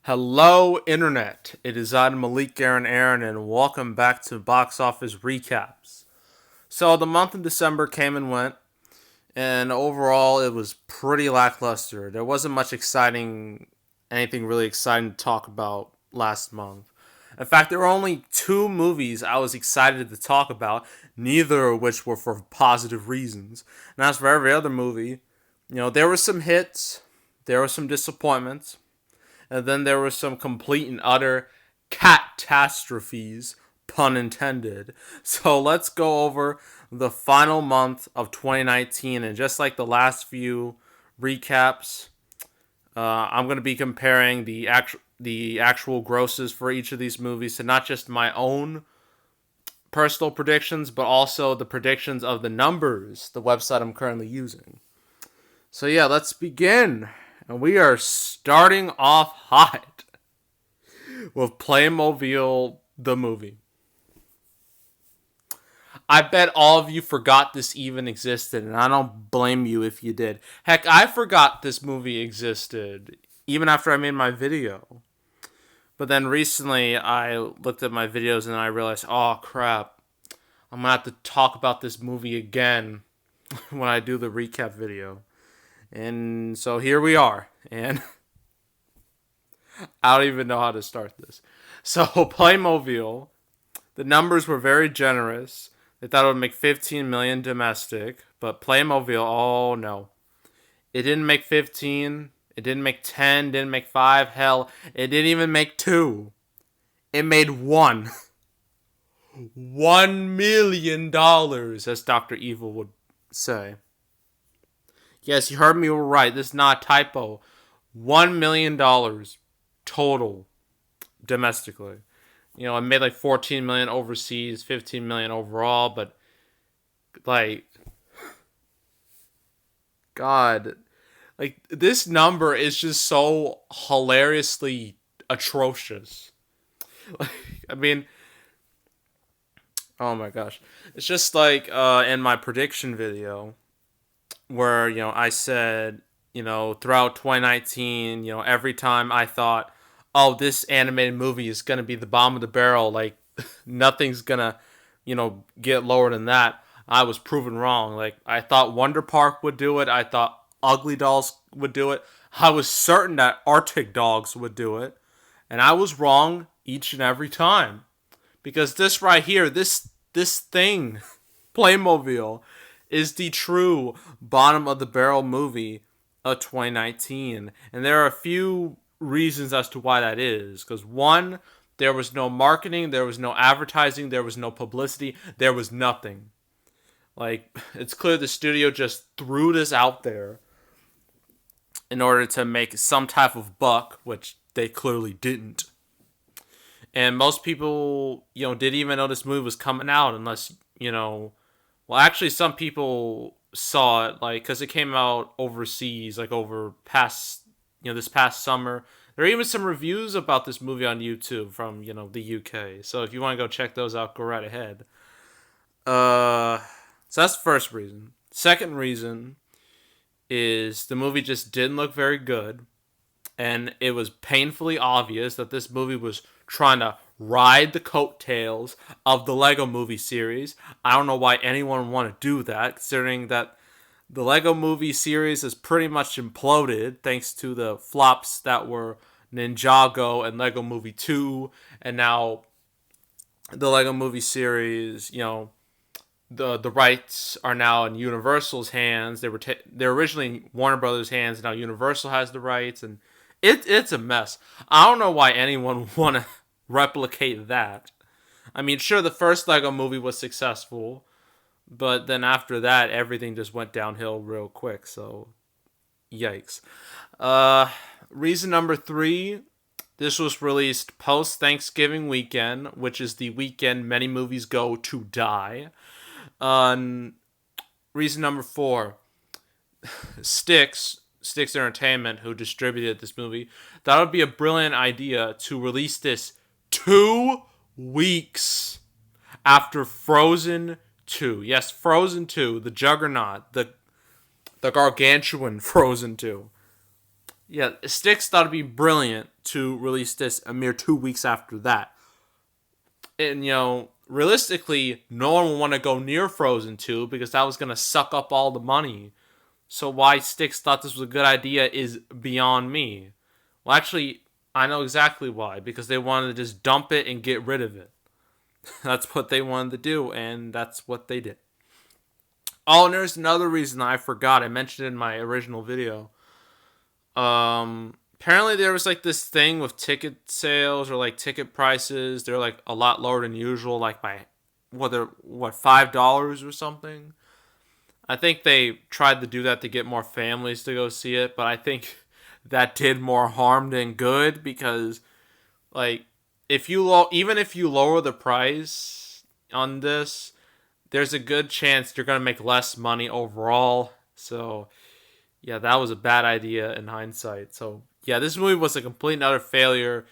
Hello, Internet. It is I, Malik Aaron, and welcome back to Box Office Recaps. So, the month of December came and went, and overall, it was pretty lackluster. There wasn't much anything really exciting to talk about last month. In fact, there were only two movies I was excited to talk about, neither of which were for positive reasons. And as for every other movie, there were some hits, there were some disappointments, and then there were some complete and utter catastrophes, pun intended. So let's go over the final month of 2019, and just like the last few recaps, I'm going to be comparing the actual grosses for each of these movies to not just my own personal predictions, but also the predictions of the numbers, the website I'm currently using. So yeah, let's begin. And we are starting off hot with Playmobil the movie. I bet all of you forgot this even existed, and I don't blame you if you did. Heck, I forgot this movie existed even after I made my video. But then recently I looked at my videos and I realized, oh crap, I'm gonna have to talk about this movie again when I do the recap video. And so here we are. And I don't even know how to start this. So Playmobil, the numbers were very generous. They thought it would make 15 million domestic, but Playmobil, oh no. It didn't make 15, it didn't make 10, didn't make 5, hell, it didn't even make 2. It made 1. $1 million, as Dr. Evil would say. Yes, you heard me right. This is not a typo. $1 million total domestically. It made like 14 million overseas, 15 million overall, but like, God, like this number is just so hilariously atrocious. Like, I mean, oh my gosh, it's just like in my prediction video where I said throughout 2019, every time I thought, oh, this animated movie is gonna be the bottom of the barrel, like nothing's gonna get lower than that. I was proven wrong. Like I thought Wonder Park would do it. I thought Ugly Dolls would do it. I was certain that Arctic Dogs would do it, and I was wrong each and every time because this right here, this thing, Playmobil, is the true bottom of the barrel movie of 2019. And there are a few reasons as to why that is. Because one, there was no marketing, there was no advertising, there was no publicity, there was nothing. Like, it's clear the studio just threw this out there in order to make some type of buck, which they clearly didn't. And most people, didn't even know this movie was coming out unless, well, actually, some people saw it, like, because it came out overseas, like, this past summer. There are even some reviews about this movie on YouTube from, the UK. So if you want to go check those out, go right ahead. So that's the first reason. Second reason is the movie just didn't look very good. And it was painfully obvious that this movie was trying to ride the coattails of the Lego Movie series. I don't know why anyone would want to do that, considering that the Lego Movie series is pretty much imploded thanks to the flops that were Ninjago and Lego Movie 2, and now the Lego Movie series, the rights are now in Universal's hands. They're originally Warner Brothers' hands, and now Universal has the rights, and it's a mess. I don't know why anyone would want to replicate that. I mean, sure, the first Lego movie was successful, but then after that, everything just went downhill real quick. So, yikes. Reason number 3: this was released post Thanksgiving weekend, which is the weekend many movies go to die. Reason number 4: Sticks Entertainment, who distributed this movie, thought it would be a brilliant idea to release this 2 weeks after Frozen 2. Yes, Frozen 2, the juggernaut, the gargantuan Frozen 2. Yeah, Styx thought it'd be brilliant to release this a mere 2 weeks after that. And, realistically, no one will want to go near Frozen 2 because that was going to suck up all the money. So why Styx thought this was a good idea is beyond me. Well, actually, I know exactly why. Because they wanted to just dump it and get rid of it. That's what they wanted to do, and that's what they did. Oh, and there's another reason I forgot. I mentioned it in my original video. Apparently there was like this thing with ticket sales or like ticket prices. They're like a lot lower than usual, like by $5 or something. I think they tried to do that to get more families to go see it, but I think that did more harm than good because like even if you lower the price on this, there's a good chance you're gonna make less money overall. So yeah, that was a bad idea in hindsight. So yeah, this movie was a complete and utter failure.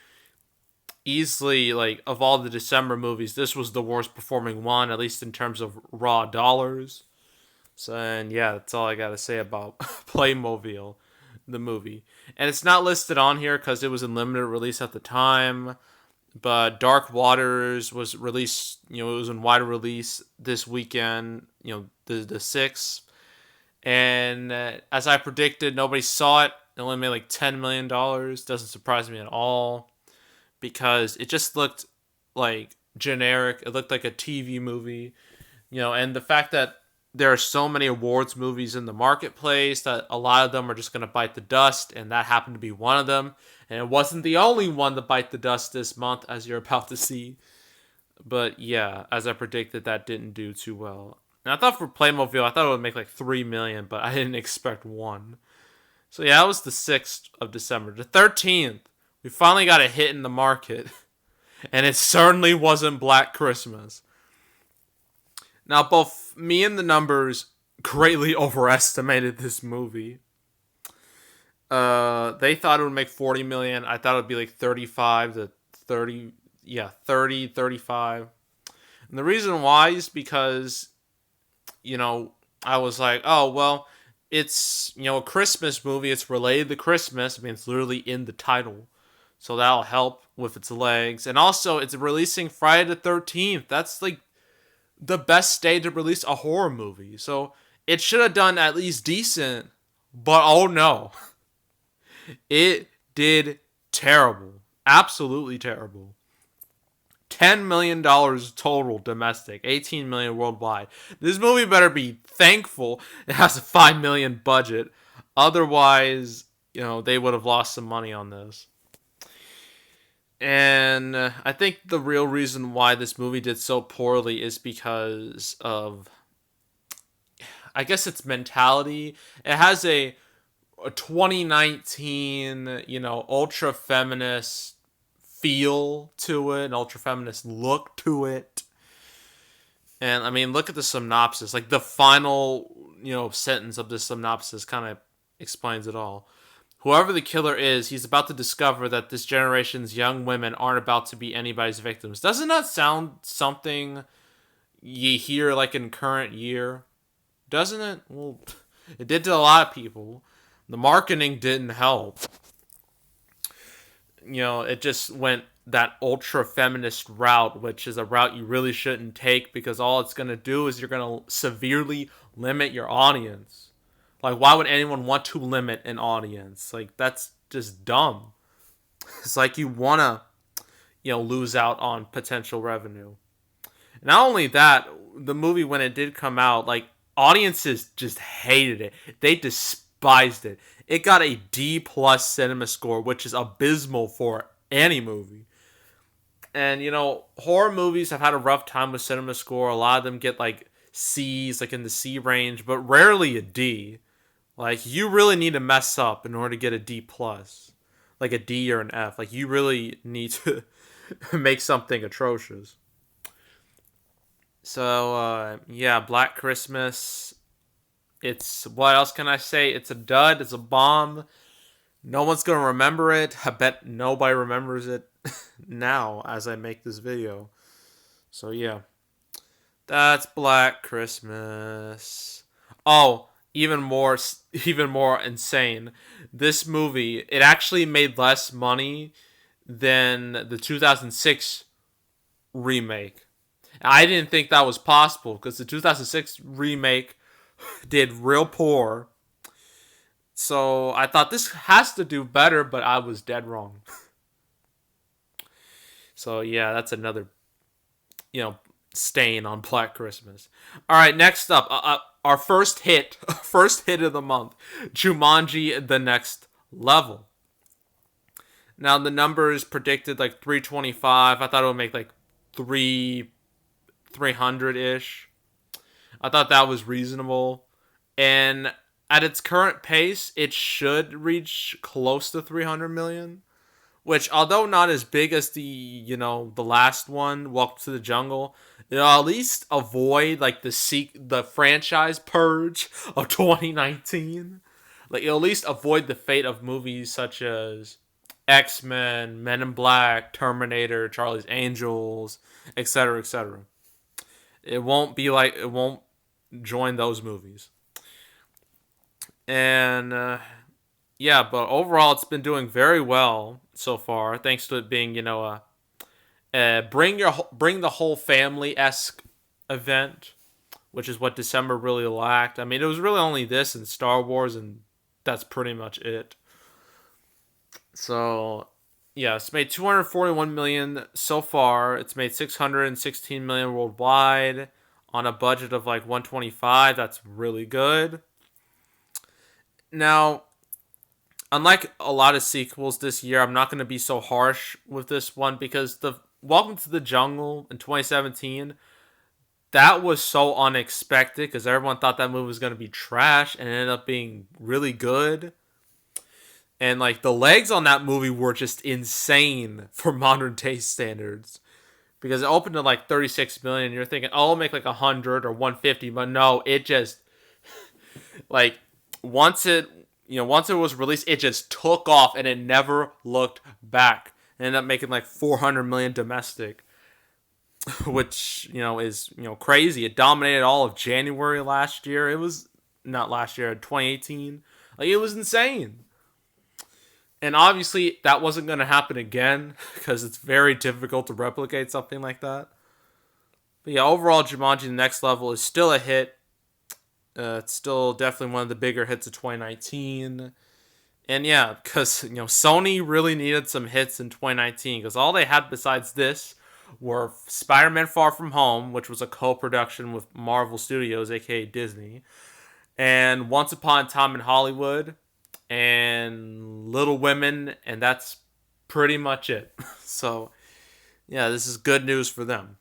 Easily, like of all the December movies, this was the worst performing one, at least in terms of raw dollars. So and yeah, that's all I gotta say about Playmobil, the movie. And it's not listed on here because it was in limited release at the time. But Dark Waters was released. It was in wider release this weekend. The 6th. And as I predicted, nobody saw it. It only made like $10 million. Doesn't surprise me at all because it just looked like generic. It looked like a TV movie, and the fact that there are so many awards movies in the marketplace that a lot of them are just going to bite the dust, and that happened to be one of them. And it wasn't the only one to bite the dust this month, as you're about to see. But yeah, as I predicted, that didn't do too well. And I thought for Playmobil, I thought it would make like 3 million, but I didn't expect one. So yeah, that was the 6th of December. The 13th, we finally got a hit in the market, and it certainly wasn't Black Christmas. Now, both me and the numbers greatly overestimated this movie. They thought it would make 40 million. I thought it would be like 35 to 30. Yeah, 30, 35. And the reason why is because, I was like, oh, well, it's, a Christmas movie. It's related to Christmas. I mean, it's literally in the title. So that'll help with its legs. And also, it's releasing Friday the 13th. That's like the best day to release a horror movie. So it should have done at least decent. But oh no. It did terrible. Absolutely terrible. $10 million total domestic, 18 million worldwide. This movie better be thankful it has a 5 million budget. Otherwise, they would have lost some money on this. And I think the real reason why this movie did so poorly is because of, I guess, its mentality. It has a 2019, ultra feminist feel to it, an ultra feminist look to it. And I mean, look at the synopsis. Like the final, sentence of the synopsis kind of explains it all. Whoever the killer is, he's about to discover that this generation's young women aren't about to be anybody's victims. Doesn't that sound something you hear like in current year? Doesn't it? Well, it did to a lot of people. The marketing didn't help. It just went that ultra feminist route, which is a route you really shouldn't take because all it's going to do is you're going to severely limit your audience. Like, why would anyone want to limit an audience? Like, that's just dumb. It's like you want to, lose out on potential revenue. Not only that, the movie, when it did come out, like, audiences just hated it. They despised it. It got a D plus cinema score, which is abysmal for any movie. And, horror movies have had a rough time with cinema score. A lot of them get, like, C's, like in the C range, but rarely a D. Like, you really need to mess up in order to get a D plus. Like a D or an F. Like, you really need to make something atrocious. So, yeah, Black Christmas. It's, what else can I say? It's a dud. It's a bomb. No one's going to remember it. I bet nobody remembers it now as I make this video. So, yeah. That's Black Christmas. Oh, even more insane. This movie, it actually made less money than the 2006 remake. I didn't think that was possible because the 2006 remake did real poor. So I thought this has to do better, but I was dead wrong. So yeah, that's another, you know, stain on Black Christmas. All right, next up, our first hit, first hit of the month, Jumanji: The Next Level. Now the numbers predicted like 325. I thought it would make like 300 ish. I thought that was reasonable, and at its current pace, it should reach close to 300 million. Which, although not as big as the last one, Welcome to the Jungle, it'll at least avoid like the franchise purge of 2019. Like it'll at least avoid the fate of movies such as X-Men, Men in Black, Terminator, Charlie's Angels, etc., etc. It won't join those movies. And yeah, but overall, it's been doing very well so far, thanks to it being a bring the whole family esque event, which is what December really lacked. I mean, it was really only this and Star Wars, and that's pretty much it. So yeah, it's made 241 million so far. It's made 616 million worldwide on a budget of like 125. That's really good. Now, unlike a lot of sequels this year, I'm not going to be so harsh with this one because the Welcome to the Jungle in 2017, that was so unexpected because everyone thought that movie was going to be trash and it ended up being really good. And like the legs on that movie were just insane for modern taste standards because it opened at like 36 million. And you're thinking, oh, I'll make like 100 or 150, but no, it just like once it once it was released, it just took off and it never looked back. It ended up making like 400 million domestic, which is crazy. It dominated all of January last year. It was not last year, 2018. Like it was insane. And obviously that wasn't going to happen again because it's very difficult to replicate something like that. But yeah, overall, Jumanji: The Next Level is still a hit. It's still definitely one of the bigger hits of 2019. And yeah, because Sony really needed some hits in 2019 because all they had besides this were Spider-Man: Far From Home, which was a co-production with Marvel Studios, aka Disney, and Once Upon a Time in Hollywood, and Little Women, and that's pretty much it. So yeah, this is good news for them.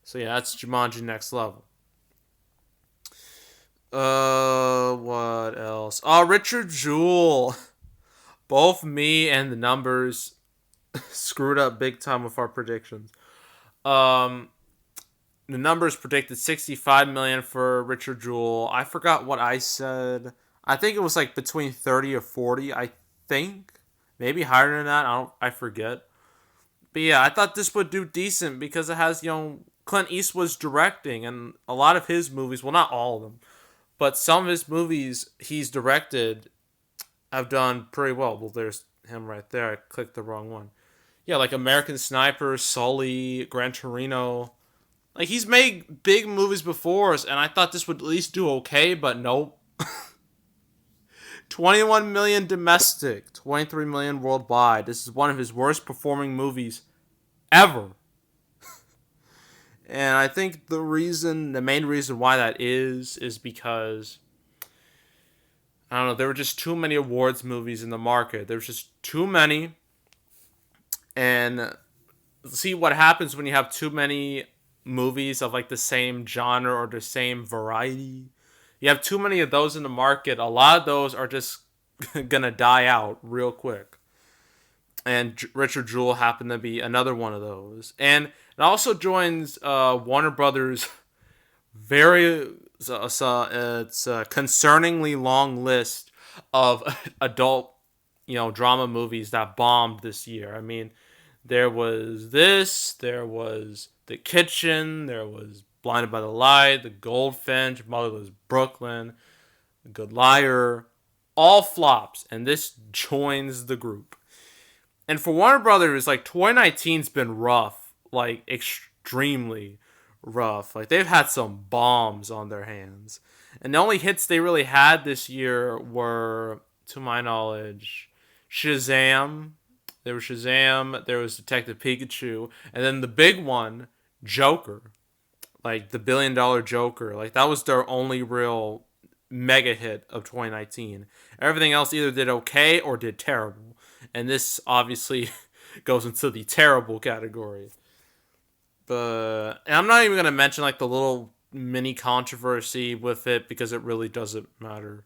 So yeah, that's Jumanji: Next Level. What else? Oh, Richard Jewell. Both me and the numbers screwed up big time with our predictions. Um, the numbers predicted 65 million for Richard Jewell. I forgot what I said. I think it was like between 30 or 40. I think maybe higher than that. I forget. But yeah, I thought this would do decent because it has Clint Eastwood's directing and a lot of his movies. Well, not all of them, but some of his movies he's directed have done pretty well. Well, there's him right there. I clicked the wrong one. Yeah, like American Sniper, Sully, Gran Torino. Like he's made big movies before us, and I thought this would at least do okay, but nope. 21 million domestic, 23 million worldwide. This is one of his worst performing movies ever. And I think the main reason why that is because I don't know, there were just too many awards movies in the market. There's just too many. And see what happens when you have too many movies of like the same genre or the same variety. You have too many of those in the market. A lot of those are just gonna die out real quick. And Richard Jewell happened to be another one of those. And it also joins Warner Brothers' very it's a concerningly long list of adult drama movies that bombed this year. I mean, there was this, there was The Kitchen, there was Blinded by the Light, The Goldfinch, Motherless Brooklyn. Good Liar, all flops, and this joins the group. And for Warner Brothers, like 2019's been rough, like extremely rough. Like they've had some bombs on their hands. And the only hits they really had this year were, to my knowledge, Shazam. There was Shazam, there was Detective Pikachu, and then the big one, Joker. Like the $1 billion Joker. Like that was their only real mega hit of 2019. Everything else either did okay or did terrible. And this obviously goes into the terrible category. But and I'm not even gonna mention like the little mini controversy with it because it really doesn't matter.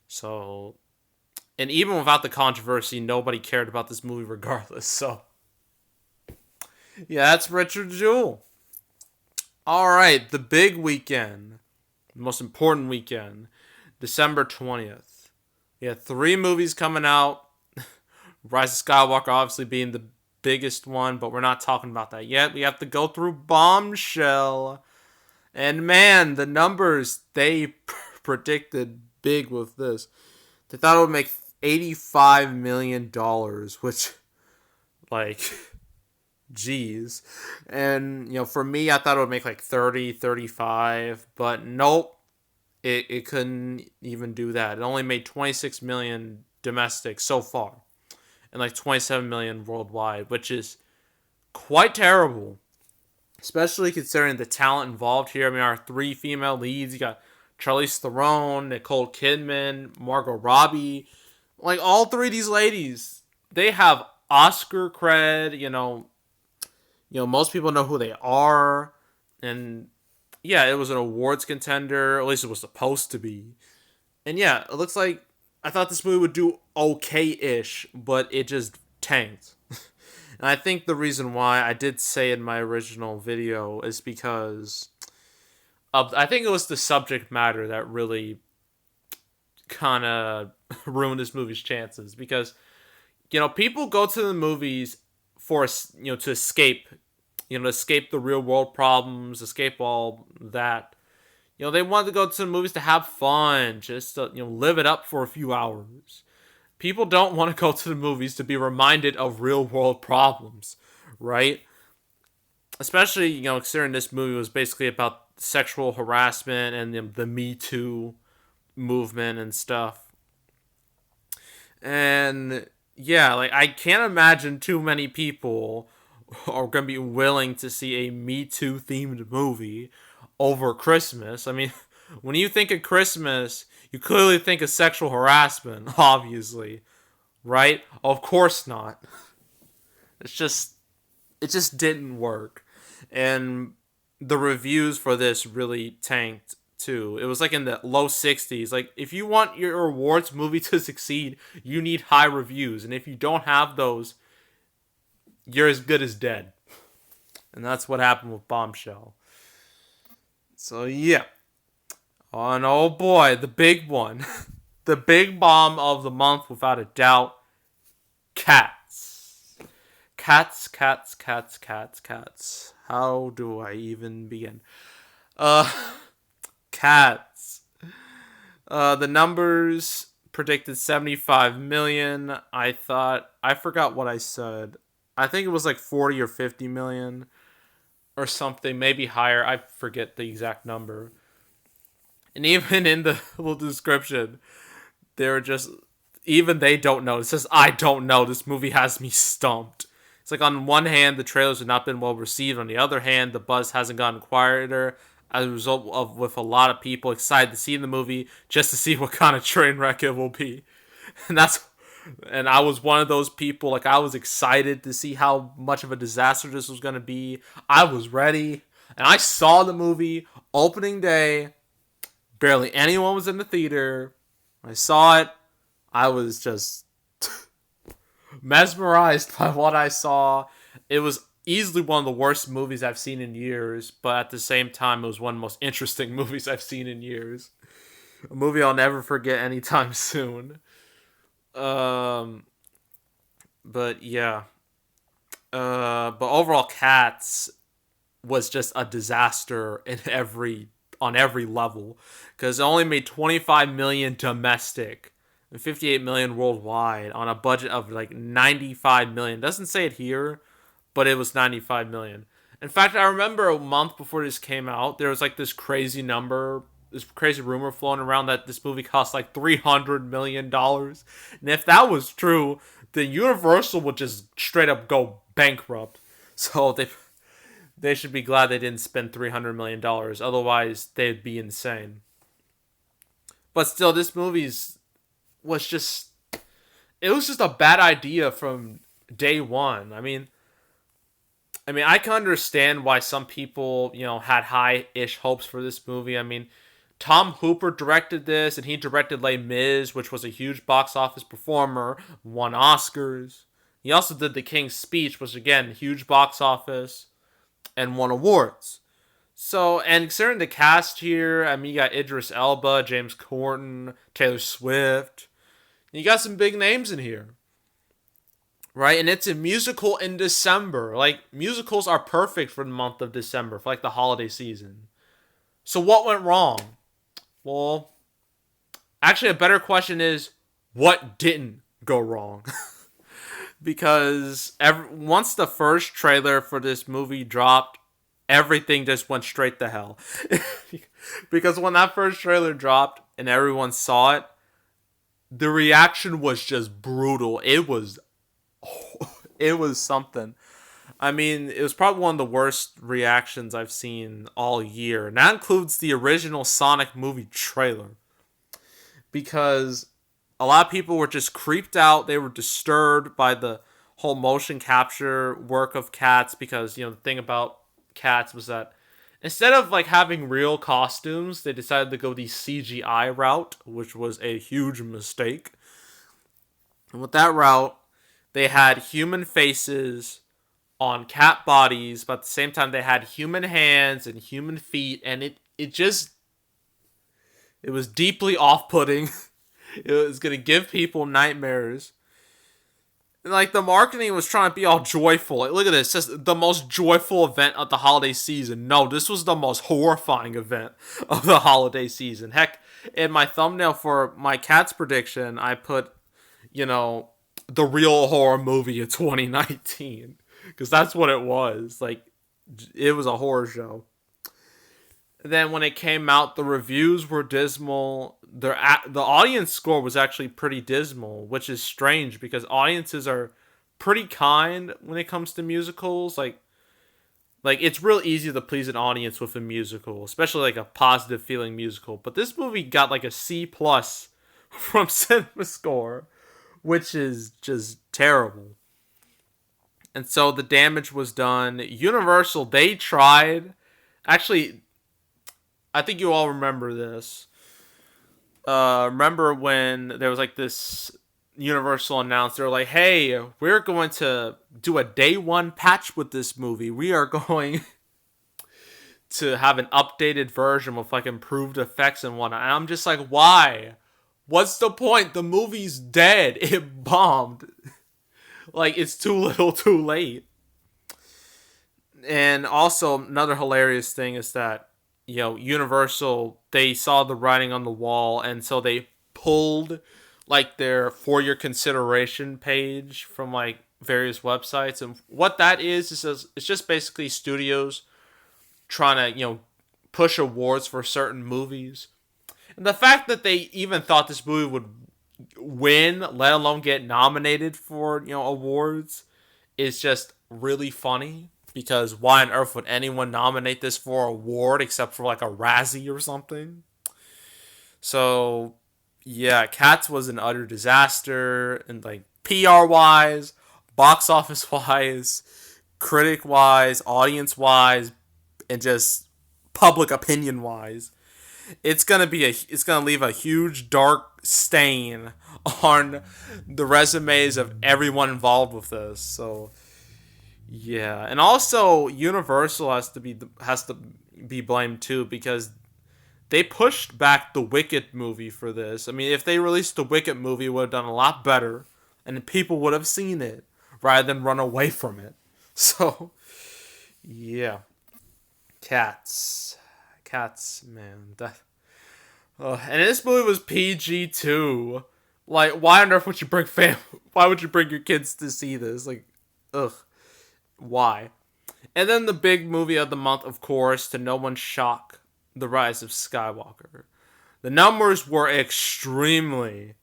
So, and even without the controversy, nobody cared about this movie regardless. So, yeah, that's Richard Jewell. All right, the big weekend, the most important weekend, December 20th. We had 3 movies coming out. Rise of Skywalker obviously being the biggest one, but we're not talking about that yet. We have to go through Bombshell. And man, the numbers they predicted big with this. They thought it would make $85 million, which, like, geez. And, for me, I thought it would make like 30, 35, but nope. It couldn't even do that. It only made 26 million domestic so far, and like 27 million worldwide, which is quite terrible, especially considering the talent involved here. I mean, our 3 female leads, you got Charlize Theron, Nicole Kidman, Margot Robbie. Like, all 3 of these ladies, they have Oscar cred. Most people know who they are. And yeah, it was an awards contender. At least it was supposed to be. And yeah, it looks like I thought this movie would do okay-ish, but it just tanked. And I think the reason why I did say in my original video is because I think it was the subject matter that really kind of ruined this movie's chances. Because, people go to the movies for, to escape, to escape the real world problems, escape all that. They wanted to go to the movies to have fun, just to, live it up for a few hours. People don't want to go to the movies to be reminded of real world problems, right? Especially, considering this movie was basically about sexual harassment and the Me Too movement and stuff. And yeah, like I can't imagine too many people are going to be willing to see a Me Too themed movie over Christmas. I mean, when you think of Christmas, you clearly think of sexual harassment, obviously, right? Of course not. It just didn't work. And the reviews for this really tanked too. It was like in the low 60s. Like, if you want your awards movie to succeed, you need high reviews. And if you don't have those, you're as good as dead. And that's what happened with Bombshell. So, yeah. Oh, and oh boy, the big one. The big bomb of the month, without a doubt. Cats. Cats, cats, cats, cats, cats. How do I even begin? Uh, Cats. The numbers predicted 75 million. I forgot what I said. I think it was like 40 or 50 million or something, maybe higher. I forget the exact number. And even in the little description, they were just, even they don't know. It says, I don't know. This movie has me stumped. It's like, on one hand, the trailers have not been well received. On the other hand, the buzz hasn't gotten quieter as a result of, with a lot of people excited to see the movie just to see what kind of train wreck it will be. And I was one of those people. Like, I was excited to see how much of a disaster this was going to be. I was ready. And I saw the movie opening day. Barely anyone was in the theater. When I saw it, I was just mesmerized by what I saw. It was easily one of the worst movies I've seen in years, but at the same time, it was one of the most interesting movies I've seen in years. A movie I'll never forget anytime soon. But yeah. But overall, Cats was just a disaster in every on every level, because it only made 25 million domestic and 58 million worldwide on a budget of like 95 million. Doesn't say it here, but it was 95 million. In fact, I remember a month before this came out, there was like this crazy number, this crazy rumor floating around that this movie cost like $300 million. And if that was true, then Universal would just straight up go bankrupt. So they should be glad they didn't spend $300 million. Otherwise, they'd be insane. But still, this movie's was just it was just a bad idea from day one. I mean, I can understand why some people, had high-ish hopes for this movie. I mean, Tom Hooper directed this, and he directed Les Mis, which was a huge box office performer, won Oscars. He also did The King's Speech, which again, huge box office, and won awards. So, and considering the cast here, I mean, you got Idris Elba, James Corden, Taylor Swift. You got some big names in here. Right? And it's a musical in December. Like, musicals are perfect for the month of December, for like the holiday season. So what went wrong? Well, actually a better question is, what didn't go wrong? Because once the first trailer for this movie dropped, everything just went straight to hell. Because when that first trailer dropped and everyone saw it, the reaction was just brutal. It was something. I mean, it was probably one of the worst reactions I've seen all year. And that includes the original Sonic movie trailer. Because a lot of people were just creeped out. They were disturbed by the whole motion capture work of Cats. Because, the thing about Cats was that instead of like having real costumes, they decided to go the CGI route, which was a huge mistake. And with that route, they had human faces on cat bodies, but at the same time they had human hands and human feet, and it was deeply off-putting. It was gonna give people nightmares. And like the marketing was trying to be all joyful. Like, look at this, just the most joyful event of the holiday season. No, this was the most horrifying event of the holiday season. Heck, in my thumbnail for my Cats prediction, I put, the real horror movie of 2019, because that's what it was. Like, it was a horror show. Then when it came out, the reviews were dismal. The audience score was actually pretty dismal, which is strange because audiences are pretty kind when it comes to musicals. Like it's real easy to please an audience with a musical, especially like a positive feeling musical. But this movie got like a C+ from CinemaScore, which is just terrible. And so the damage was done. Universal, they tried. Actually, I think you all remember this. Remember when there was like this Universal announced, they were like, hey, we're going to do a day one patch with this movie. We are going to have an updated version with like improved effects and whatnot. And I'm just like, why? What's the point? The movie's dead. It bombed. Like, it's too little too late. And also, another hilarious thing is that, Universal, they saw the writing on the wall, and so they pulled, like, their for your consideration page from, like, various websites. And what that is it's just basically studios trying to, push awards for certain movies. And the fact that they even thought this movie would win, let alone get nominated for, awards, is just really funny. Because why on earth would anyone nominate this for an award except for like a Razzie or something? So, yeah, Cats was an utter disaster. And like PR-wise, box office-wise, critic-wise, audience-wise, and just public opinion-wise. It's gonna leave a huge dark stain on the resumes of everyone involved with this. So yeah, and also Universal has to be blamed too, because they pushed back the Wicked movie for this. I mean, if they released the Wicked movie, it would have done a lot better, and people would have seen it rather than run away from it. So yeah, Cats. cats, man. And this movie was PG too. Like, why on earth would you bring Why would you bring your kids to see this? Like, ugh, why? And then the big movie of the month, of course, to no one's shock, The Rise of Skywalker. The numbers were extremely,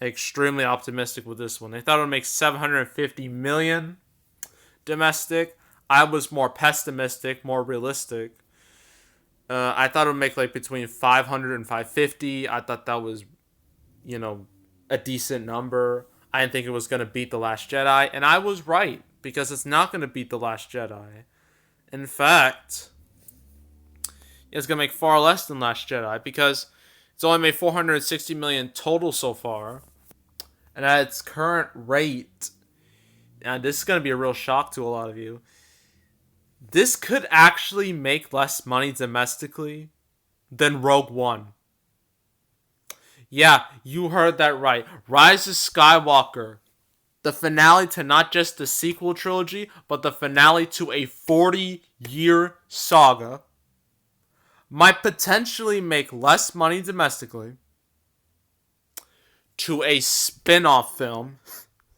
extremely optimistic with this one. They thought it would make 750 million domestic. I was more pessimistic, more realistic. I thought it would make like between 500 and 550. I thought that was, a decent number. I didn't think it was going to beat The Last Jedi, and I was right, because it's not going to beat The Last Jedi. In fact, it's going to make far less than Last Jedi, because it's only made 460 million total so far. And at its current rate, and this is going to be a real shock to a lot of you, this could actually make less money domestically than Rogue One. Yeah, you heard that right. Rise of Skywalker, the finale to not just the sequel trilogy, but the finale to a 40-year saga, might potentially make less money domestically to a spin-off film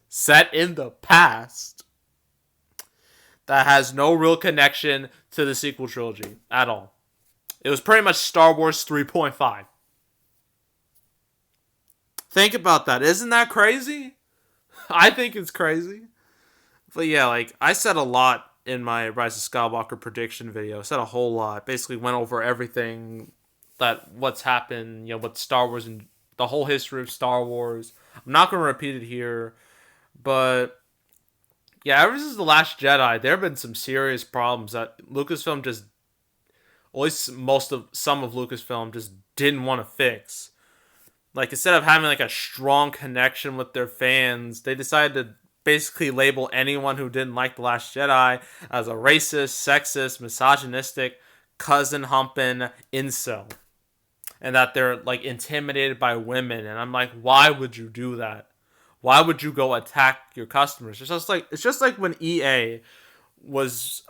set in the past that has no real connection to the sequel trilogy at all. It was pretty much Star Wars 3.5. Think about that. Isn't that crazy? I think it's crazy. But yeah, like, I said a lot in my Rise of Skywalker prediction video. I said a whole lot. Basically went over everything what's happened, with Star Wars and the whole history of Star Wars. I'm not going to repeat it here, but yeah, ever since The Last Jedi, there have been some serious problems that Lucasfilm just, at least some of Lucasfilm just didn't want to fix. Like, instead of having like a strong connection with their fans, they decided to basically label anyone who didn't like The Last Jedi as a racist, sexist, misogynistic, cousin humping incel. And that they're like intimidated by women. And I'm like, why would you do that? Why would you go attack your customers? It's just like when EA was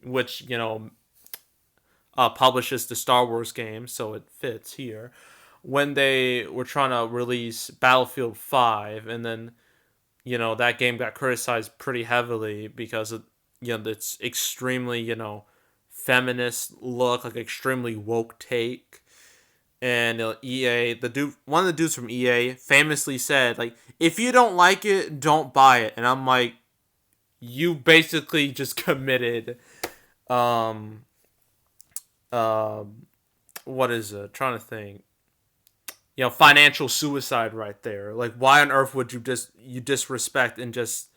which publishes the Star Wars game, so it fits here. When they were trying to release Battlefield 5, and then that game got criticized pretty heavily because of its extremely feminist look, like extremely woke take. And EA, one of the dudes from EA famously said, like, if you don't like it, don't buy it. And I'm like, you basically just committed, what is it? Trying to think. Financial suicide right there. Like, why on earth would you disrespect and just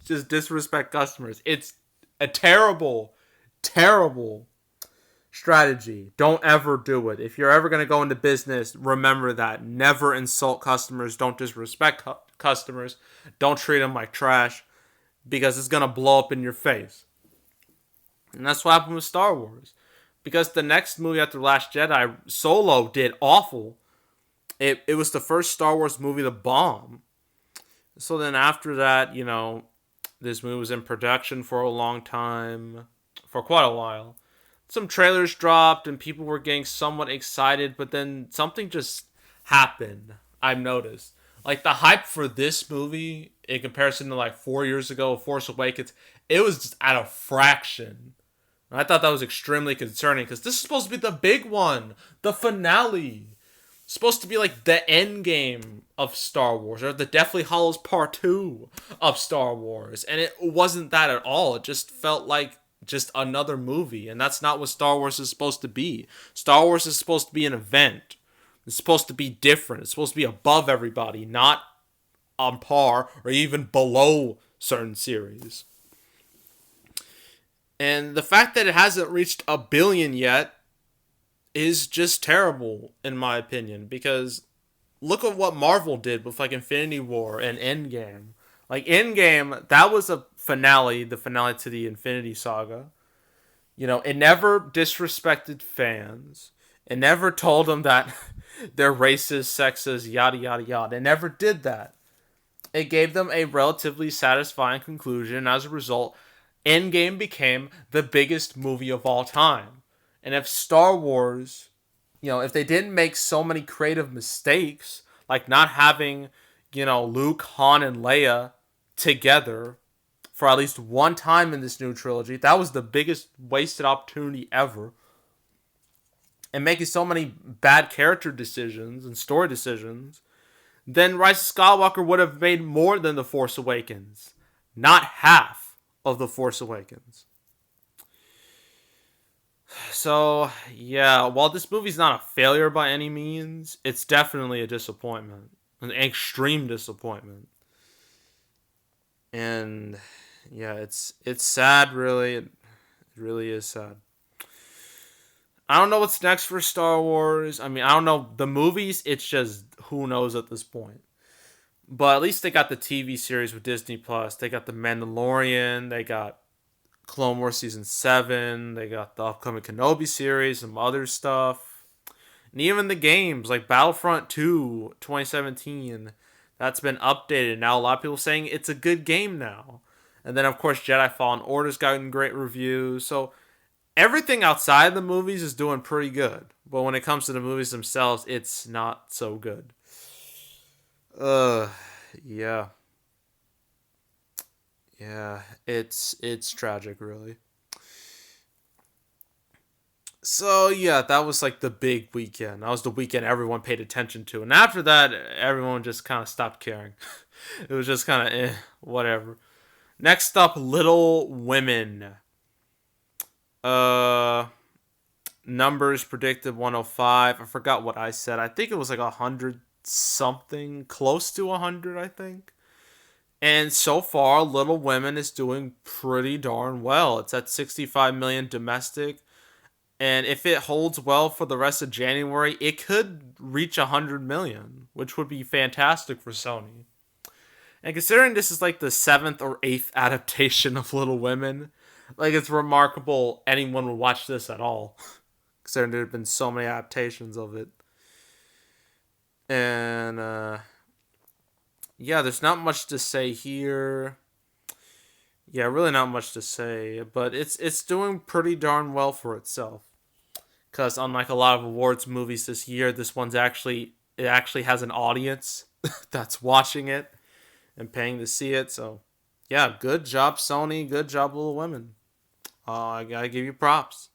disrespect customers? It's a terrible, terrible strategy. Don't ever do it. If you're ever going to go into business, remember that. Never insult customers. Don't disrespect customers. Don't treat them like trash, because it's going to blow up in your face. And that's what happened with Star Wars. Because the next movie after Last Jedi, Solo, did awful. It was the first Star Wars movie to bomb. So then after that, this movie was in production for a long time. For quite a while. Some trailers dropped and people were getting somewhat excited, but then something just happened, I've noticed. Like, the hype for this movie, in comparison to like 4 years ago, Force Awakens, it was just at a fraction. And I thought that was extremely concerning, because this is supposed to be the big one, the finale. It's supposed to be like the end game of Star Wars, or the Deathly Hallows Part 2 of Star Wars. And it wasn't that at all. It just felt like just another movie, and that's not what Star Wars is supposed to be. Star Wars is supposed to be an event. It's supposed to be different. It's supposed to be above everybody, not on par or even below certain series. And the fact that it hasn't reached 1 billion yet is just terrible, in my opinion, because look at what Marvel did with like Infinity War and Endgame. Like, Endgame, that was a finale, the finale to the Infinity Saga. It never disrespected fans. It never told them that they're racist, sexist, yada, yada, yada. It never did that. It gave them a relatively satisfying conclusion. As a result, Endgame became the biggest movie of all time. And if Star Wars, if they didn't make so many creative mistakes, like not having, Luke, Han, and Leia together for at least one time in this new trilogy, that was the biggest wasted opportunity ever. And making so many bad character decisions and story decisions, then Rise of Skywalker would have made more than The Force Awakens, not half of The Force Awakens. So, yeah, while this movie's not a failure by any means, it's definitely a disappointment. An extreme disappointment. And yeah, it's sad, really. It really is sad. I don't know what's next for Star Wars. I mean, I don't know. The movies, it's just who knows at this point. But at least they got the TV series with Disney Plus. They got The Mandalorian. They got Clone Wars Season 7. They got the upcoming Kenobi series, some other stuff. And even the games, like Battlefront 2 2017, that's been updated. Now a lot of people saying it's a good game now. And then, of course, Jedi Fallen Order's gotten great reviews. So everything outside the movies is doing pretty good. But when it comes to the movies themselves, it's not so good. Uh, yeah. Yeah, it's tragic, really. So yeah, that was like the big weekend. That was the weekend everyone paid attention to, and after that, everyone just kind of stopped caring. It was just kind of whatever. Next up, Little Women. Uh, Numbers predicted 105. I forgot what I said. I think it was like 100 something, close to 100, I think. And so far, Little Women is doing pretty darn well. It's at 65 million domestic. And if it holds well for the rest of January, it could reach 100 million, which would be fantastic for Sony. And considering this is like the seventh or eighth adaptation of Little Women, like it's remarkable anyone would watch this at all. Considering there have been so many adaptations of it. And yeah, there's not much to say here. Yeah, really not much to say, but it's doing pretty darn well for itself. Because unlike a lot of awards movies this year, this one's actually has an audience that's watching it and paying to see it. So, yeah, good job Sony, good job Little Women. I gotta give you props.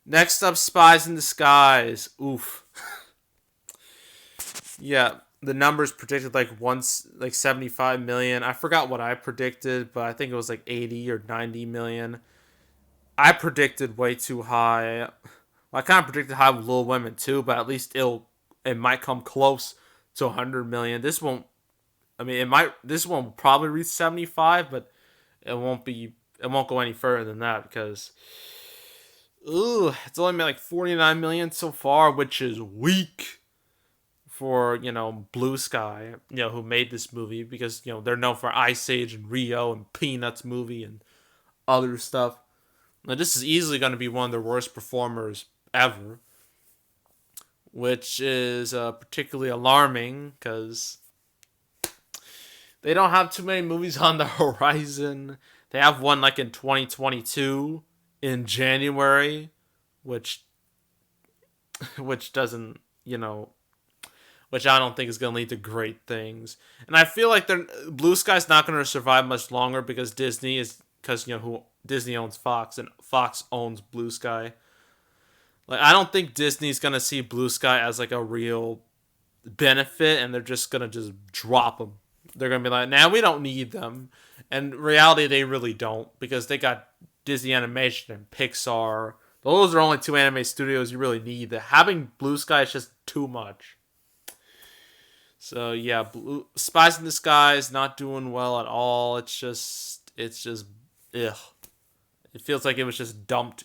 Next up, Spies in Disguise. Oof. Yeah, the numbers predicted like 75 million. I forgot what I predicted, but I think it was like 80 or 90 million. I predicted way too high. I kind of predicted high with Little Women too, but at least it might come close to 100 million. This won't. I mean, it might. This one will probably reach 75, but it won't be. It won't go any further than that because, it's only made like 49 million so far, which is weak for Blue Sky, who made this movie because they're known for Ice Age and Rio and Peanuts movie and other stuff. Now this is easily going to be one of their worst performers ever, which is particularly alarming because they don't have too many movies on the horizon. They have one like in 2022 in January, which doesn't, which I don't think is going to lead to great things. And I feel like Blue Sky's not going to survive much longer because who Disney owns Fox and Fox owns Blue Sky. Like I don't think Disney's going to see Blue Sky as like a real benefit, and they're just going to just drop them. They're going to be like, "Nah, we don't need them." And in reality, they really don't because they got Disney Animation and Pixar. Those are only two anime studios you really need. Having Blue Sky is just too much. So yeah, Spies in Disguise not doing well at all. It's just ugh. It feels like it was just dumped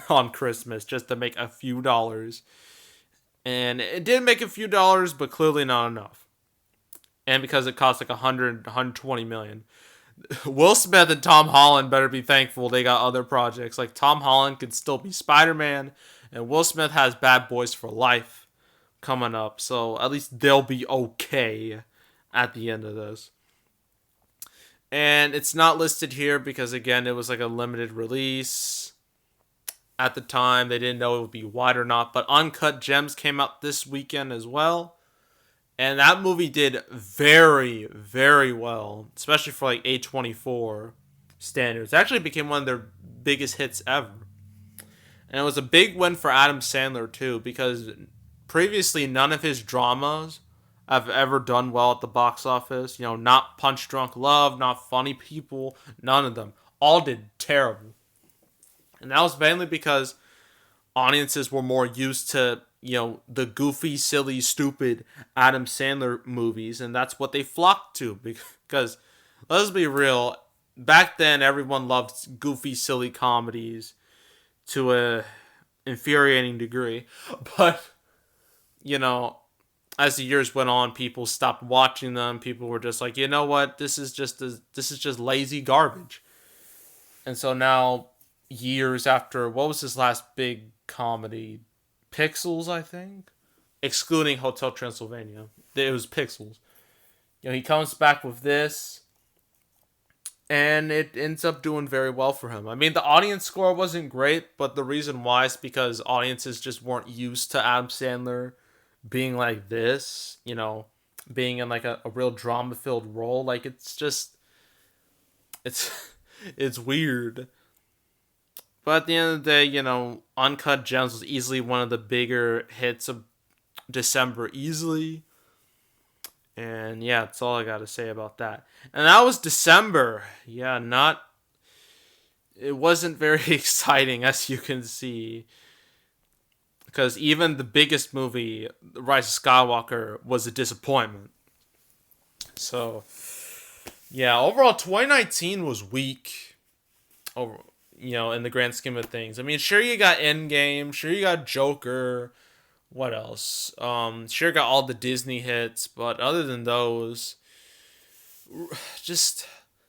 on Christmas just to make a few dollars. And it did make a few dollars, but clearly not enough. And because it cost like 120 million. Will Smith and Tom Holland better be thankful they got other projects. Like Tom Holland could still be Spider-Man, and Will Smith has Bad Boys for Life coming up. So at least they'll be okay at the end of this. And it's not listed here because again it was like a limited release. at the time. They didn't know it would be wide or not. But Uncut Gems came out this weekend as well. And that movie did very, very well, especially for like A24 standards. It actually became one of their biggest hits ever. And it was a big win for Adam Sandler too, because previously none of his dramas have ever done well at the box office. You know, not Punch Drunk Love, not Funny People, none of them. All did terrible. And that was mainly because audiences were more used to, you know, the goofy, silly, stupid Adam Sandler movies, and that's what they flocked to. Because, let's be real, back then everyone loved goofy, silly comedies to a infuriating degree. But, you know, as the years went on, people stopped watching them. People were just like, you know what, this is just lazy garbage. And so now, years after, what was his last big comedy? Pixels, I think, excluding Hotel Transylvania. It was Pixels. You know, he comes back with this, and it ends up doing very well for him. I mean, the audience score wasn't great, but the reason why is because audiences just weren't used to Adam Sandler being like this, you know, being in like a real drama filled role. Like, it's just, it's, it's weird. But at the end of the day, you know, Uncut Gems was easily one of the bigger hits of December, easily. And yeah, that's all I got to say about that. And that was December. Yeah, it wasn't very exciting, as you can see. Because even the biggest movie, The Rise of Skywalker, was a disappointment. So, yeah, overall, 2019 was weak. You know, in the grand scheme of things. I mean, sure, you got Endgame, sure, you got Joker, what else? Sure, got all the Disney hits, but other than those, just,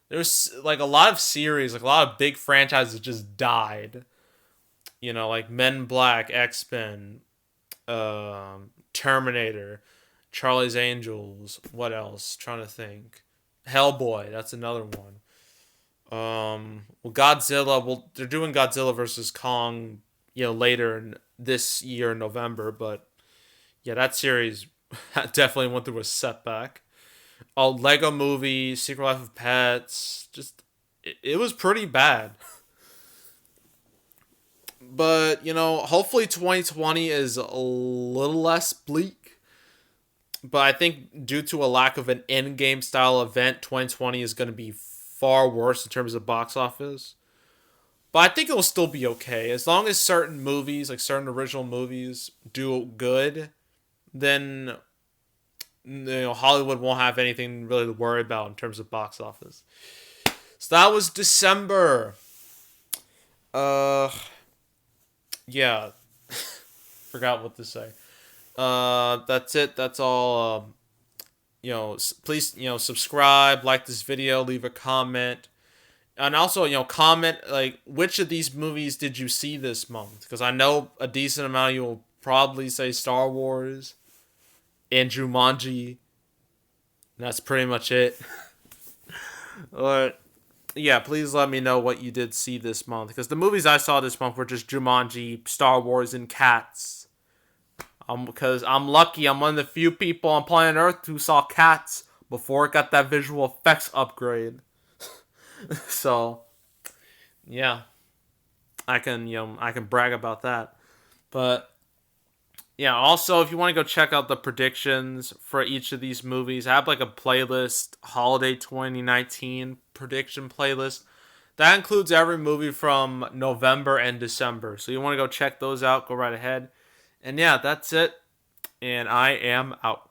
there's, like, a lot of series, like, a lot of big franchises just died. You know, like Men in Black, X-Men, Terminator, Charlie's Angels, what else? Trying to think. Hellboy, that's another one. Well, Godzilla. Well, they're doing Godzilla versus Kong, you know, later in this year in November. But yeah, that series definitely went through a setback. Oh, Lego Movie, Secret Life of Pets. Just it was pretty bad. But you know, hopefully 2020 is a little less bleak. But I think due to a lack of an in-game style event, 2020 is going to be far worse in terms of box office. But I think it'll still be okay. As long as certain movies, like certain original movies, do good, then, you know, Hollywood won't have anything really to worry about in terms of box office. So that was December. Yeah. Forgot what to say. That's it. That's all. You know, please, you know, subscribe, like this video, leave a comment. And also, you know, comment, like, which of these movies did you see this month? Because I know a decent amount of you will probably say Star Wars and Jumanji. And that's pretty much it. But, yeah, please let me know what you did see this month. Because the movies I saw this month were just Jumanji, Star Wars, and Cats. Because I'm lucky, I'm one of the few people on planet Earth who saw Cats before it got that visual effects upgrade. So, yeah, I can brag about that. But yeah, also if you want to go check out the predictions for each of these movies, I have like a playlist, Holiday 2019 prediction playlist. That includes every movie from November and December. So you want to go check those out, go right ahead. And yeah, that's it. And I am out.